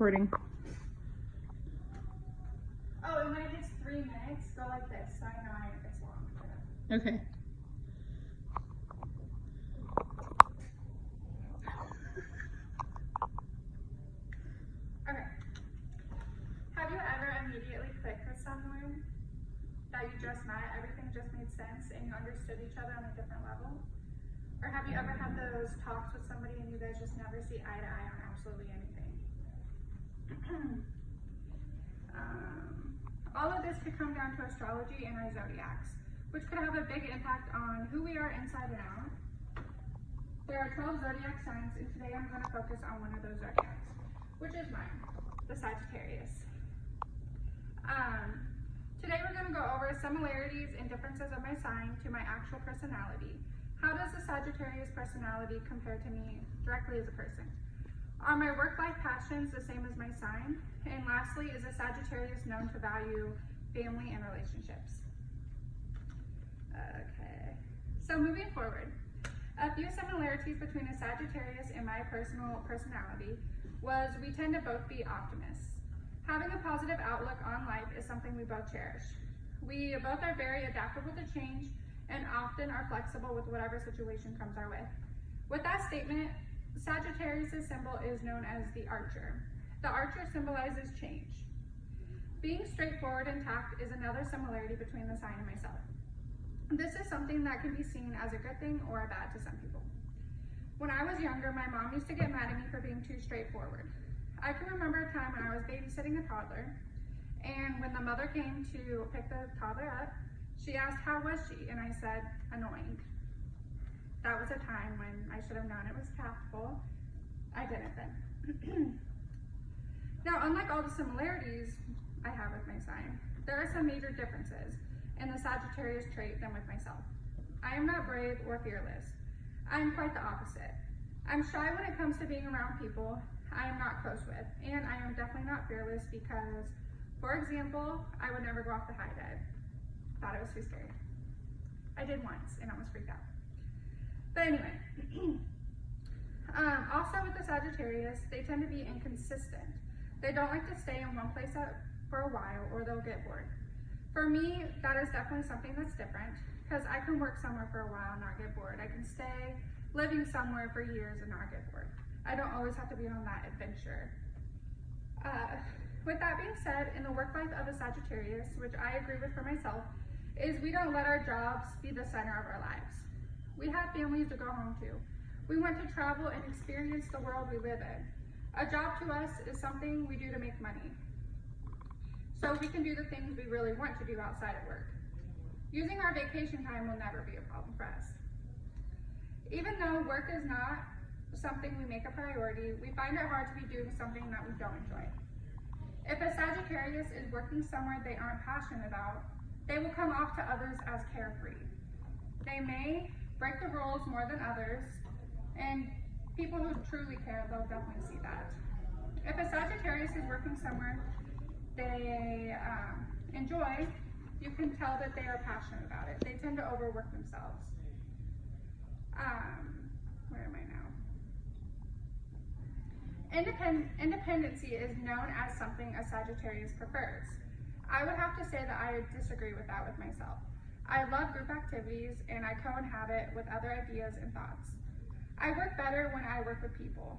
recording. Oh, and when it hits 3 minutes, go like this, so I know it's long. Okay. Okay. Have you ever immediately clicked with someone that you just met, everything just made sense, and you understood each other on a different level? Or have you ever had those talks with somebody and you guys just never see eye to eye on absolutely anything? All of this could come down to astrology and our zodiacs, which could have a big impact on who we are inside and out. There are 12 zodiac signs, and today I'm going to focus on one of those zodiacs, which is mine, the Sagittarius. Today we're going to go over similarities and differences of my sign to my actual personality. How does the Sagittarius personality compare to me directly as a person? Are my work-life passions the same as my sign? And lastly, is a Sagittarius known to value family and relationships? Okay, so moving forward, a few similarities between a Sagittarius and my personal personality was we tend to both be optimists. Having a positive outlook on life is something we both cherish. We both are very adaptable to change and often are flexible with whatever situation comes our way. With that statement, Sagittarius' symbol is known as the archer. The archer symbolizes change. Being straightforward and tact is another similarity between the sign and myself. This is something that can be seen as a good thing or a bad to some people. When I was younger, my mom used to get mad at me for being too straightforward. I can remember a time when I was babysitting a toddler, and when the mother came to pick the toddler up, she asked, "How was she?" And I said, "Annoying." That was a time when I should have known it was tactful. I didn't then. Now, unlike all the similarities I have with my sign, there are some major differences in the Sagittarius trait than with myself. I am not brave or fearless. I am quite the opposite. I'm shy when it comes to being around people I am not close with, and I am definitely not fearless because, for example, I would never go off the high dive. Thought it was too scary. I did once and almost freaked out. But anyway, also with the Sagittarius, they tend to be inconsistent. They don't like to stay in one place for a while or they'll get bored. For me, that is definitely something that's different because I can work somewhere for a while and not get bored. I can stay living somewhere for years and not get bored. I don't always have to be on that adventure. With that being said, in the work life of a Sagittarius, which I agree with for myself, is we don't let our jobs be the center of our lives. We have families to go home to. We want to travel and experience the world we live in. A job to us is something we do to make money, so we can do the things we really want to do outside of work. Using our vacation time will never be a problem for us. Even though work is not something we make a priority, we find it hard to be doing something that we don't enjoy. If a Sagittarius is working somewhere they aren't passionate about, they will come off to others as carefree. They may break the rules more than others, and people who truly care, they'll definitely see that. If a Sagittarius is working somewhere they enjoy, you can tell that they are passionate about it. They tend to overwork themselves. Where am I now? Independency is known as something a Sagittarius prefers. I would have to say that I disagree with that with myself. I love group activities and I co-inhabit with other ideas and thoughts. I work better when I work with people.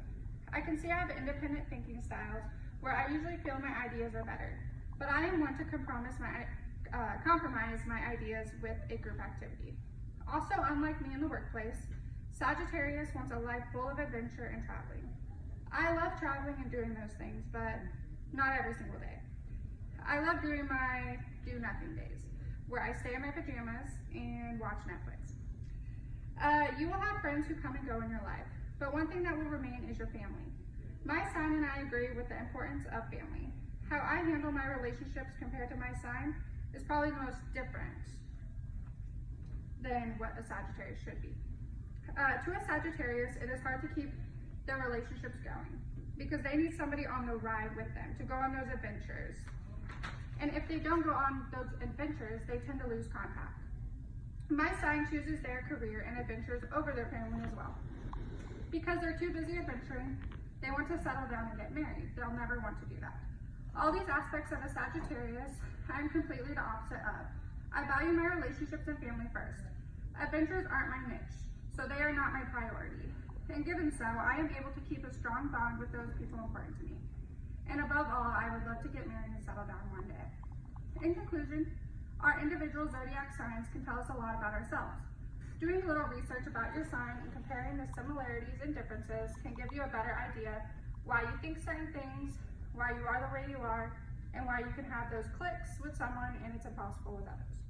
I can see I have independent thinking styles where I usually feel my ideas are better, but I am one to compromise my ideas with a group activity. Also, unlike me in the workplace, Sagittarius wants a life full of adventure and traveling. I love traveling and doing those things, but not every single day. I love doing my do-nothing days, where I stay in my pajamas and watch Netflix. You will have friends who come and go in your life, but one thing that will remain is your family. My sign and I agree with the importance of family. How I handle my relationships compared to my sign is probably the most different than what a Sagittarius should be. To a Sagittarius, it is hard to keep their relationships going because they need somebody on the ride with them to go on those adventures. And if they don't go on those adventures, they tend to lose contact. My sign chooses their career and adventures over their family as well. Because they're too busy adventuring, They want to settle down and get married. They'll never want to do that. All these aspects of a Sagittarius, I'm completely the opposite of. I value my relationships and family first. Adventures aren't my niche, so they are not my priority. And given so, I am able to keep a strong bond with those people important to me. And above all, I would love to get married and settle down one day. In conclusion, our individual zodiac signs can tell us a lot about ourselves. Doing a little research about your sign and comparing the similarities and differences can give you a better idea why you think certain things, why you are the way you are, and why you can have those clicks with someone and it's impossible with others.